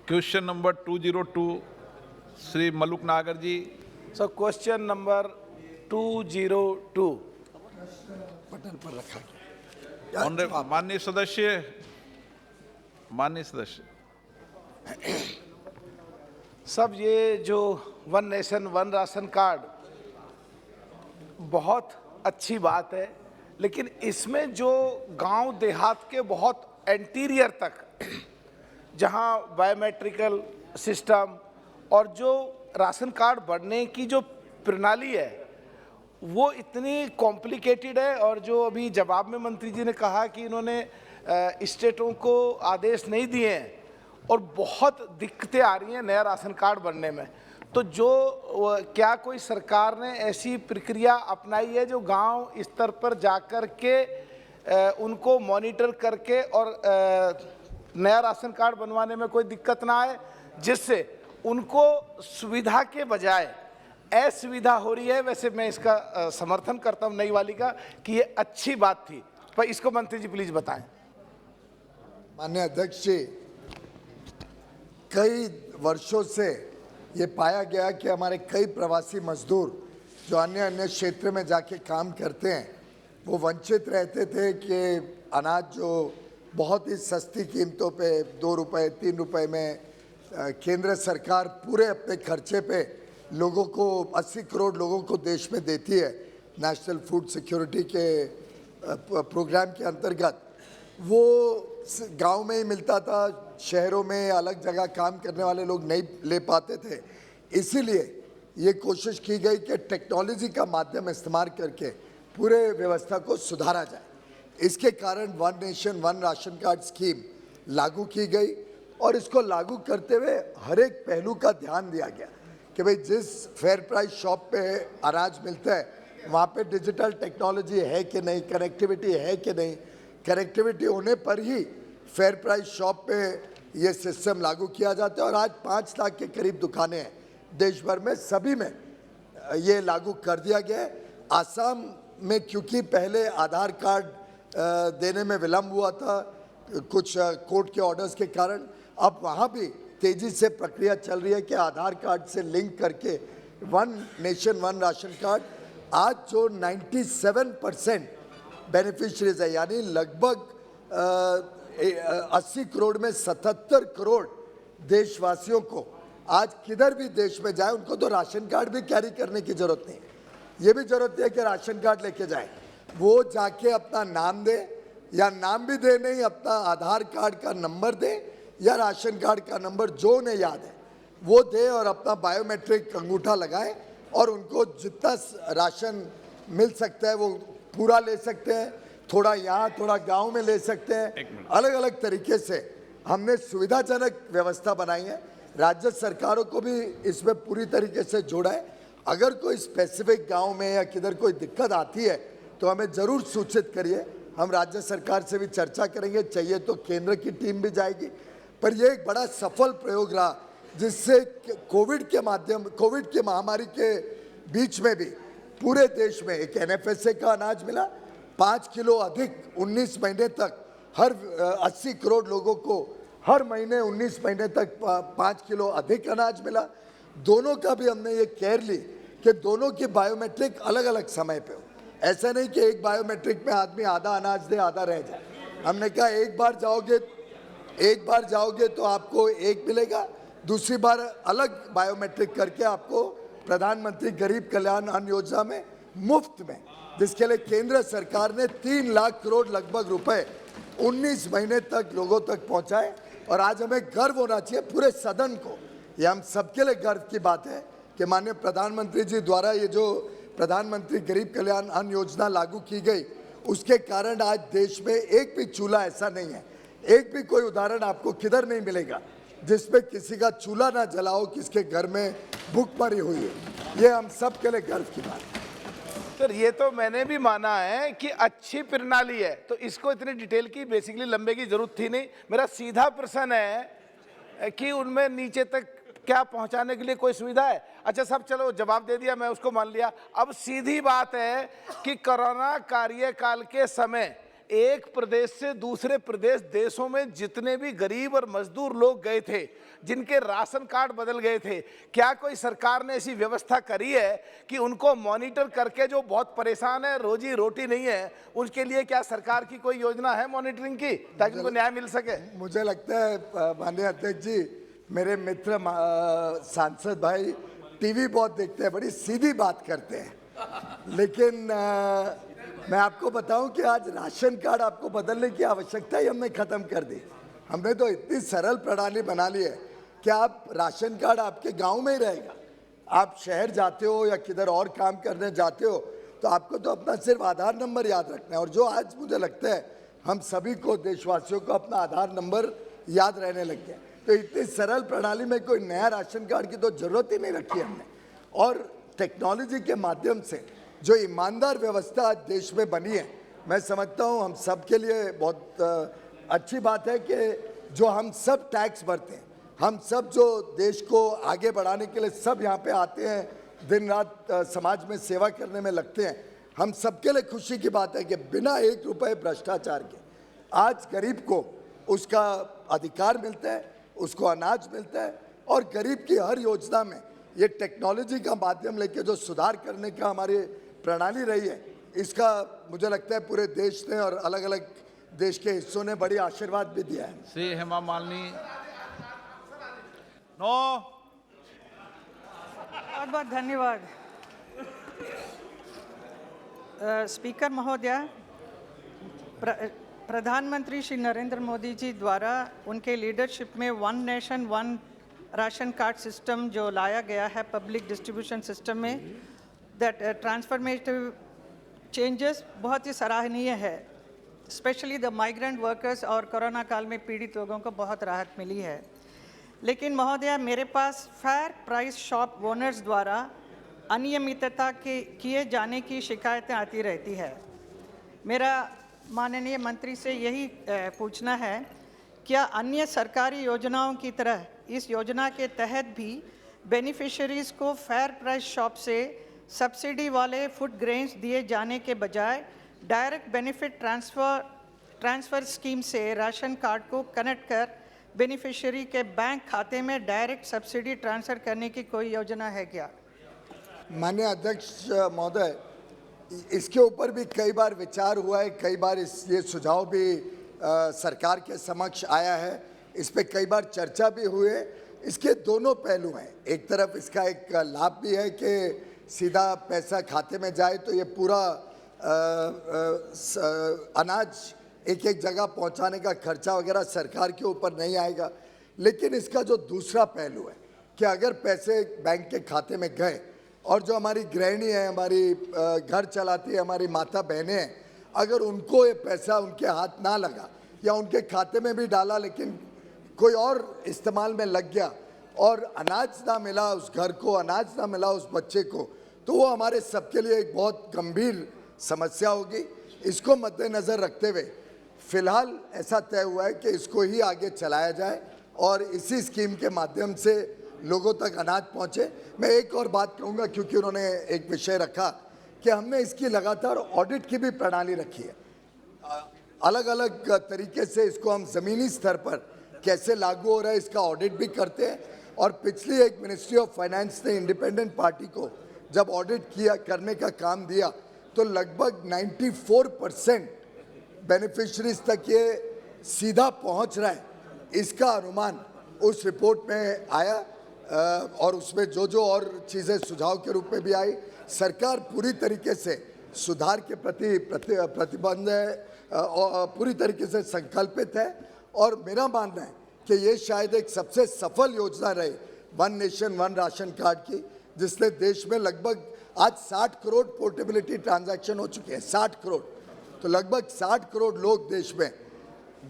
Question number 202 Shri Maluk नागर जी। So question number 202 पटल पर रखा गया। माननीय सदस्य सब ये जो one nation one ration card बहुत अच्छी बात है, लेकिन इसमें जो गांव देहात के बहुत एंटीरियर तक जहां बायोमेट्रिकल सिस्टम और जो राशन कार्ड बनने की जो प्रणाली है वो इतनी कॉम्प्लिकेटेड है। और जो अभी जवाब में मंत्री जी ने कहा कि इन्होंने स्टेटों को आदेश नहीं दिए हैं और बहुत दिक्कतें आ रही हैं नया राशन कार्ड बनने में, तो क्या कोई सरकार ने ऐसी प्रक्रिया अपनाई है जो गांव स्तर पर जाकर के उनको मॉनिटर करके और नया राशन कार्ड बनवाने में कोई दिक्कत ना आए, जिससे उनको सुविधा के बजाय असुविधा हो रही है? वैसे मैं इसका समर्थन करता हूं नई वाली का कि ये अच्छी बात थी, पर इसको मंत्री जी प्लीज बताएं। माननीय अध्यक्ष जी, कई वर्षों से ये पाया गया कि हमारे कई प्रवासी मजदूर जो अन्य अन्य क्षेत्र में जाके काम करते हैं वो वंचित रहते थे कि अनाज जो बहुत ही सस्ती कीमतों पे 2 रुपए 3 रुपए में केंद्र सरकार पूरे अपने खर्चे पे लोगों को 80 करोड़ लोगों को देश में देती है नेशनल फूड सिक्योरिटी के प्रोग्राम के अंतर्गत, वो गांव में ही मिलता था, शहरों में अलग जगह काम करने वाले लोग नहीं ले पाते थे। इसीलिए ये कोशिश की गई कि टेक्नोलॉजी का माध्यम इस्तेमाल करके पूरे व्यवस्था को सुधारा जाए। इसके कारण one nation one ration card scheme लागू की गई और इसको लागू करते हुए हर एक पहलू का ध्यान दिया गया कि भाई जिस फेयर प्राइस शॉप पे अनाज मिलता है वहाँ पे डिजिटल टेक्नोलॉजी है कि नहीं, कनेक्टिविटी है कि नहीं, कनेक्टिविटी होने पर ही फेयर प्राइस शॉप पे ये सिस्टम लागू किया जाता है। और आज 5 लाख के करीब दुकानें हैं देश भर में, सभी में ये लागू कर दिया गया है। आसाम में क्योंकि पहले आधार कार्ड देने में विलम्ब हुआ था कुछ कोर्ट के ऑर्डर्स के कारण, अब वहाँ भी तेजी से प्रक्रिया चल रही है कि आधार कार्ड से लिंक करके one nation one ration card आज जो 97% बेनिफिशरीज है, यानी लगभग 80 करोड़ में 77 करोड़ देशवासियों को आज किधर भी देश में जाए उनको तो राशन कार्ड भी कैरी करने की जरूरत नहीं, ये भी जरूरत है कि राशन कार्ड लेके जाए, वो जाके अपना नाम दे या नाम भी दे नहीं, अपना आधार कार्ड का नंबर दे या राशन कार्ड का नंबर जो उन्हें याद है वो दे और अपना बायोमेट्रिक अंगूठा लगाए और उनको जितना राशन मिल सकता है वो पूरा ले सकते हैं, थोड़ा यहाँ थोड़ा गांव में ले सकते हैं। अलग अलग तरीके से हमने सुविधाजनक व्यवस्था बनाई है, राज्य सरकारों को भी इसमें पूरी तरीके से जोड़ा है। अगर कोई स्पेसिफिक गांव में या किधर कोई दिक्कत आती है तो हमें ज़रूर सूचित करिए, हम राज्य सरकार से भी चर्चा करेंगे, चाहिए तो केंद्र की टीम भी जाएगी। पर यह एक बड़ा सफल प्रयोग रहा जिससे कोविड के महामारी के बीच में भी पूरे देश में एक NFSA का अनाज मिला, 5 किलो अधिक 19 महीने तक, हर 80 करोड़ लोगों को हर महीने 19 महीने तक 5 किलो अधिक अनाज मिला। दोनों का भी हमने ये केयर ली कि दोनों की बायोमेट्रिक अलग अलग समय पे हो, ऐसा नहीं कि एक बायोमेट्रिक में आदमी आधा अनाज दे आधा रह जाए। हमने कहा एक बार जाओगे तो आपको एक मिलेगा, दूसरी बार अलग बायोमेट्रिक करके आपको प्रधानमंत्री गरीब कल्याण अन्न योजना में मुफ्त में, जिसके लिए केंद्र सरकार ने 3 लाख करोड़ लगभग रुपए 19 महीने तक लोगों तक पहुंचाए। और आज हमें गर्व होना चाहिए पूरे सदन को, ये हम सबके लिए गर्व की बात है कि माननीय प्रधानमंत्री जी द्वारा ये जो प्रधानमंत्री गरीब कल्याण अन्न योजना लागू की गई उसके कारण आज देश में एक भी चूल्हा ऐसा नहीं है, एक भी कोई उदाहरण आपको किधर नहीं मिलेगा जिसमें किसी का चूल्हा ना जला हो, किसके घर में भूखमरी हुई है। ये हम सब के लिए गर्व की बात है। सर ये तो मैंने भी माना है कि अच्छी प्रणाली है, तो इसको इतनी डिटेल की बेसिकली लंबे की जरूरत थी नहीं। मेरा सीधा प्रश्न है कि उनमें नीचे तक क्या पहुंचाने के लिए कोई सुविधा है? अच्छा सब चलो जवाब दे दिया, मैं उसको मान लिया। अब सीधी बात है कि कोरोना कार्यकाल के समय एक प्रदेश से दूसरे प्रदेश देशों में जितने भी गरीब और मजदूर लोग गए थे, जिनके राशन कार्ड बदल गए थे, क्या कोई सरकार ने ऐसी व्यवस्था करी है कि उनको मॉनिटर करके, जो बहुत परेशान है, रोजी रोटी नहीं है, उनके लिए क्या सरकार की कोई योजना है मॉनिटरिंग की, ताकि उनको न्याय मिल सके? मुझे लगता है माननीय अध्यक्ष जी, मेरे मित्र सांसद भाई टीवी बहुत देखते हैं, बड़ी सीधी बात करते हैं, लेकिन मैं आपको बताऊं कि आज राशन कार्ड आपको बदलने की आवश्यकता ही हमने खत्म कर दी। हमने तो इतनी सरल प्रणाली बना ली है कि आप राशन कार्ड आपके गांव में ही रहेगा। आप शहर जाते हो या किधर और काम करने जाते हो तो आपको तो अपना सिर्फ आधार नंबर याद रखना है, और जो आज मुझे लगता है हम सभी को, देशवासियों को अपना आधार नंबर याद रहने लग गया। तो इतनी सरल प्रणाली में कोई नया राशन कार्ड की तो जरूरत ही नहीं रखी हमने। और टेक्नोलॉजी के माध्यम से जो ईमानदार व्यवस्था आज देश में बनी है, मैं समझता हूँ हम सब के लिए बहुत अच्छी बात है कि जो हम सब टैक्स भरते हैं, हम सब जो देश को आगे बढ़ाने के लिए सब यहाँ पे आते हैं, दिन रात समाज में सेवा करने में लगते हैं, हम सबके लिए खुशी की बात है कि बिना 1 रुपए भ्रष्टाचार के आज गरीब को उसका अधिकार मिलता है, उसको अनाज मिलता है। और गरीब की हर योजना में ये टेक्नोलॉजी का माध्यम लेके जो सुधार करने का हमारी प्रणाली रही है, इसका मुझे लगता है पूरे देश ने और अलग अलग देश के हिस्सों ने बड़ी आशीर्वाद भी दिया है। श्री हेमा मालिनी। नो। बहुत बहुत धन्यवाद। स्पीकर महोदय, प्रधानमंत्री श्री नरेंद्र मोदी जी द्वारा उनके लीडरशिप में one nation one ration card system जो लाया गया है पब्लिक डिस्ट्रीब्यूशन सिस्टम में, दैट ट्रांसफॉर्मेटिव चेंजेस बहुत ही सराहनीय है। स्पेशली द माइग्रेंट वर्कर्स और कोरोना काल में पीड़ित लोगों को बहुत राहत मिली है। लेकिन महोदय, मेरे पास फेयर प्राइस शॉप ओनर्स द्वारा अनियमितता के किए जाने की शिकायतें आती रहती है। मेरा माननीय मंत्री से यही पूछना है, क्या अन्य सरकारी योजनाओं की तरह इस योजना के तहत भी बेनिफिशियरीज को फेयर प्राइस शॉप से सब्सिडी वाले फूड ग्रेन्स दिए जाने के बजाय डायरेक्ट बेनिफिट ट्रांसफ़र स्कीम से राशन कार्ड को कनेक्ट कर बेनिफिशियरी के बैंक खाते में डायरेक्ट सब्सिडी ट्रांसफ़र करने की कोई योजना है क्या? माननीय अध्यक्ष महोदय, इसके ऊपर भी कई बार विचार हुआ है, कई बार ये सुझाव भी सरकार के समक्ष आया है, इस पे कई बार चर्चा भी हुई है। इसके दोनों पहलू हैं। एक तरफ इसका एक लाभ भी है कि सीधा पैसा खाते में जाए तो ये पूरा अनाज एक एक जगह पहुंचाने का खर्चा वगैरह सरकार के ऊपर नहीं आएगा। लेकिन इसका जो दूसरा पहलू है कि अगर पैसे बैंक के खाते में गए और जो हमारी गृहिणी है, हमारी घर चलाती है, हमारी माता बहनें हैं, अगर उनको ये पैसा उनके हाथ ना लगा या उनके खाते में भी डाला लेकिन कोई और इस्तेमाल में लग गया और अनाज ना मिला उस घर को, अनाज ना मिला उस बच्चे को, तो वो हमारे सबके लिए एक बहुत गंभीर समस्या होगी। इसको मद्देनज़र रखते हुए फिलहाल ऐसा तय हुआ है कि इसको ही आगे चलाया जाए और इसी स्कीम के माध्यम से लोगों तक अनाज पहुंचे। मैं एक और बात कहूंगा, क्योंकि उन्होंने एक विषय रखा कि हमने इसकी लगातार ऑडिट की भी प्रणाली रखी है। अलग अलग तरीके से इसको हम ज़मीनी स्तर पर कैसे लागू हो रहा है इसका ऑडिट भी करते हैं। और पिछली एक मिनिस्ट्री ऑफ फाइनेंस ने इंडिपेंडेंट पार्टी को जब ऑडिट किया करने का काम दिया तो लगभग 94% बेनिफिशरीज तक ये सीधा पहुंच रहा है, इसका अनुमान उस रिपोर्ट में आया। और उसमें जो जो और चीज़ें सुझाव के रूप में भी आई, सरकार पूरी तरीके से सुधार के प्रति प्रतिबद्ध है और पूरी तरीके से संकल्पित है। और मेरा मानना है कि ये शायद एक सबसे सफल योजना रही one nation one ration card की, जिसने देश में लगभग आज 60 करोड़ पोर्टेबिलिटी ट्रांजैक्शन हो चुके हैं। 60 करोड़, तो लगभग 60 करोड़ लोग देश में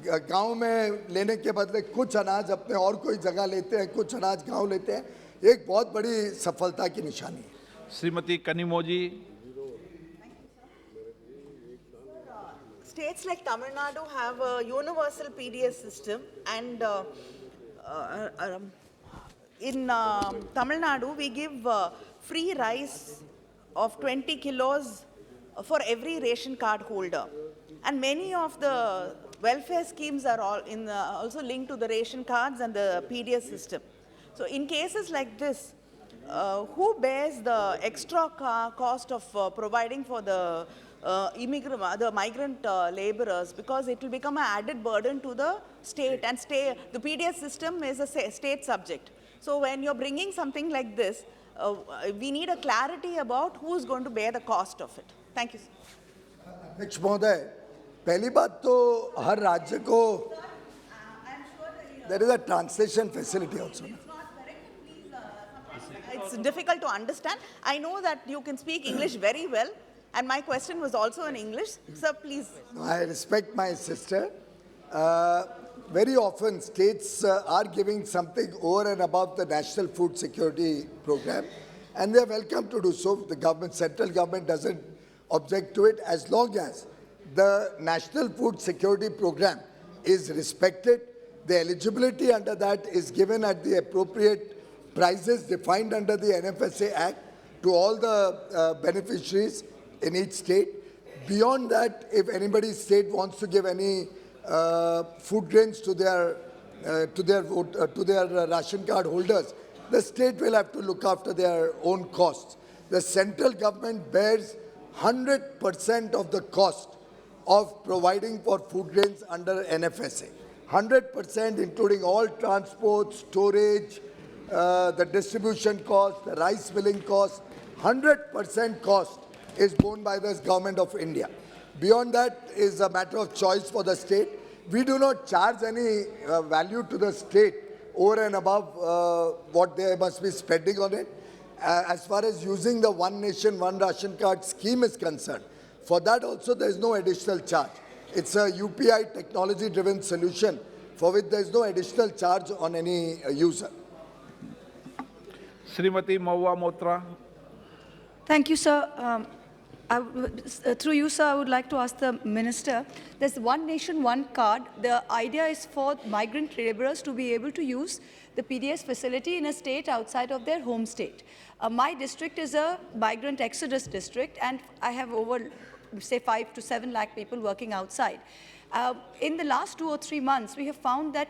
गांव में लेने के बदले कुछ अनाज अपने और कोई जगह लेते हैं, कुछ अनाज गांव लेते हैं। एक बहुत बड़ी सफलता की निशानी है। Shrimati Kanimozhi. States like Tamil Nadu have a universal PDS system, and in Tamil Nadu we give free rice of 20 kilos for every ration card holder. And many of the welfare schemes are all also linked to the ration cards and the PDS system. So in cases like this, who bears the extra cost of providing for the migrant laborers, because it will become an added burden to the state, and the PDS system is a state subject. So when you're bringing something like this, we need a clarity about who is going to bear the cost of it. Thank you, sir. अध्यक्ष महोदय, पहली बात तो हर राज्य को there is a translation facility also. It's difficult to understand. I know that you can speak English very well, and my question was also in English. Sir, please. No, I respect my sister. Very often states are giving something over and above the National Food Security Program, and they are welcome to do so. The government, central government doesn't object to it as long as the National Food Security Program is respected. The eligibility under that is given at the appropriate prices defined under the NFSA Act to all the beneficiaries in each state. Beyond that, if anybody's state wants to give any food grains to their ration card holders, the state will have to look after their own costs. The central government bears 100% of the cost of providing for food grains under NFSA. 100%, including all transport, storage, the distribution cost, the rice milling cost. 100% cost is borne by the government of India. Beyond that is a matter of choice for the state. We do not charge any value to the state over and above what they must be spending on it. As far as using the One Nation, One Ration Card scheme is concerned, for that also there is no additional charge. It's a UPI technology-driven solution for which there is no additional charge on any user. Srimati Mahua Motra. Thank you, sir. Through you, sir, I would like to ask the minister. There's One Nation, One Card. The idea is for migrant laborers to be able to use the PDS facility in a state outside of their home state. My district is a migrant exodus district, and I have over, say, 5 to 7 lakh people working outside. In the last 2 or 3 months, we have found that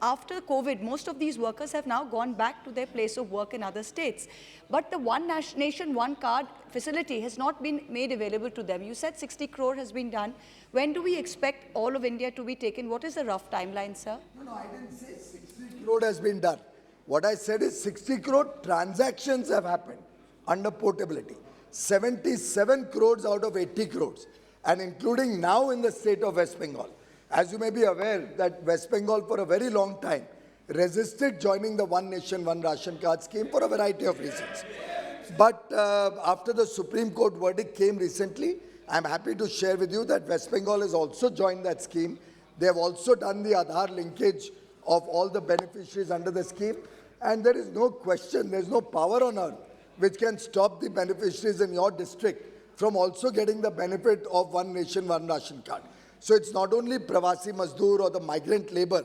after COVID, most of these workers have now gone back to their place of work in other states. But the One Nation, One Card facility has not been made available to them. You said 60 crore has been done. When do we expect all of India to be taken? What is the rough timeline, sir? No, I didn't say 60 crore has been done. What I said is 60 crore transactions have happened under portability. 77 crores out of 80 crores. And including now in the state of West Bengal. As you may be aware that West Bengal for a very long time resisted joining the One Nation, One Ration Card scheme for a variety of reasons. But after the Supreme Court verdict came recently, I'm happy to share with you that West Bengal has also joined that scheme. They have also done the Aadhaar linkage of all the beneficiaries under the scheme. And there is no question, there's no power on earth which can stop the beneficiaries in your district from also getting the benefit of One Nation, One Ration Card. So it's not only Pravasi Mazdoor or the migrant labor,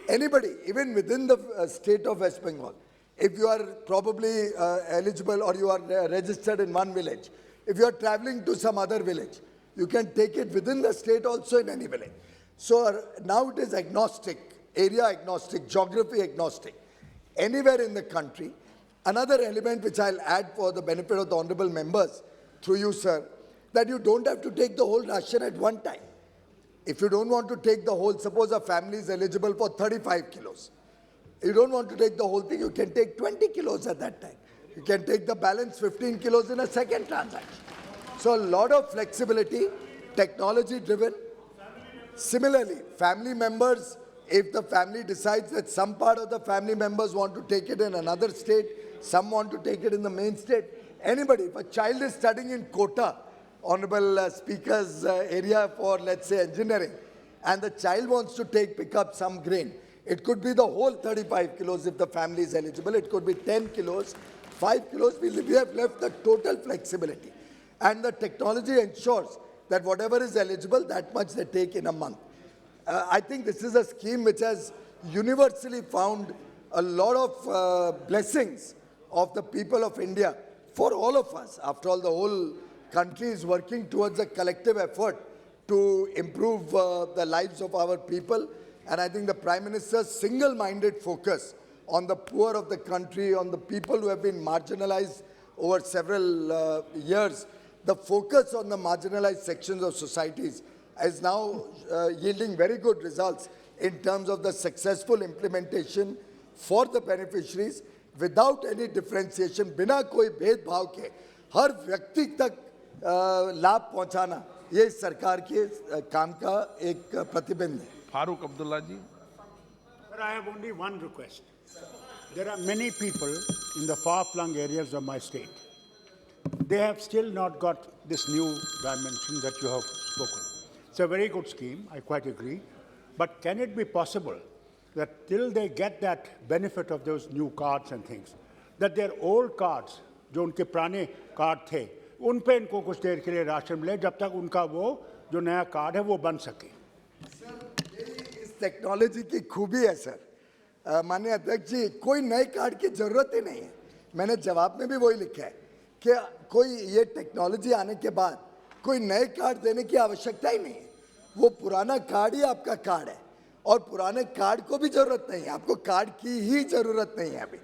anybody, even within the state of West Bengal, if you are probably eligible or you are registered in one village, if you are traveling to some other village, you can take it within the state also in any village. So now it is agnostic, area agnostic, geography agnostic, anywhere in the country. Another element which I'll add for the benefit of the honorable members, through you, sir, that you don't have to take the whole ration at one time. If you don't want to take the whole, suppose a family is eligible for 35 kilos. You don't want to take the whole thing, you can take 20 kilos at that time. You can take the balance 15 kilos in a second transaction. So a lot of flexibility, technology driven. Similarly, family members, if the family decides that some part of the family members want to take it in another state, some want to take it in the main state, anybody, if a child is studying in Kota, Honorable Speaker's area for, let's say, engineering, and the child wants to pick up some grain, it could be the whole 35 kilos if the family is eligible. It could be 10 kilos, 5 kilos. We have left the total flexibility. And the technology ensures that whatever is eligible, that much they take in a month. I think this is a scheme which has universally found a lot of blessings of the people of India. For all of us, after all, the whole country is working towards a collective effort to improve the lives of our people. And I think the Prime Minister's single-minded focus on the poor of the country, on the people who have been marginalized over several years, the focus on the marginalized sections of societies is now yielding very good results in terms of the successful implementation for the beneficiaries without any differentiation, बिना कोई भेदभाव के हर व्यक्ति तक लाभ पहुंचाना ये इस सरकार के काम का एक प्रतिबिंब है। फारूक अब्दुल्ला जी। But I have only one request. There are many people in the far-flung areas of my state. They have still not got this new dimension that you have spoken. It's a very good scheme, I quite agree. But can it be possible that till they get that benefit of those new cards and things, that their old cards, जो उनके पुराने card थे, उन पे इनको कुछ देर के लिए राशन मिले जब तक उनका वो जो नया कार्ड है वो बन सके? इस टेक्नोलॉजी की खूबी है सर, माननीय अध्यक्ष जी, कोई नए कार्ड की जरूरत ही नहीं है। मैंने जवाब में भी वही लिखा है कि कोई ये टेक्नोलॉजी आने के बाद कोई नए कार्ड देने की आवश्यकता ही नहीं है। वो पुराना कार्ड ही आपका कार्ड है और पुराने कार्ड को भी जरूरत नहीं है, आपको कार्ड की ही जरूरत नहीं है अभी।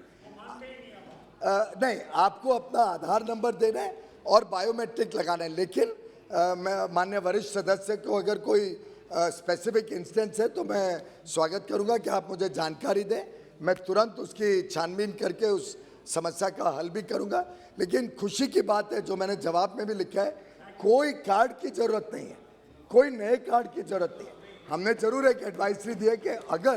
नहीं, आपको अपना आधार नंबर देना है और बायोमेट्रिक लगाना है, लेकिन मैं माननीय वरिष्ठ सदस्य को अगर कोई स्पेसिफिक इंस्टेंस है तो मैं स्वागत करूंगा कि आप मुझे जानकारी दें, मैं तुरंत उसकी छानबीन करके उस समस्या का हल भी करूंगा। लेकिन खुशी की बात है, जो मैंने जवाब में भी लिखा है, कोई कार्ड की जरूरत नहीं है, कोई नए कार्ड की जरूरत नहीं है। हमने जरूर एक एडवाइजरी दी है कि अगर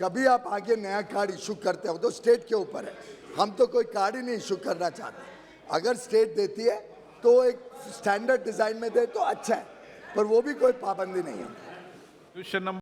कभी आप आगे नया कार्ड इशू करते हो तो स्टेट के ऊपर है, हम तो कोई कार्ड ही नहीं इशू करना चाहते। अगर स्टेट देती है तो एक स्टैंडर्ड डिजाइन में दे तो अच्छा है, पर वो भी कोई पाबंदी नहीं है। Question number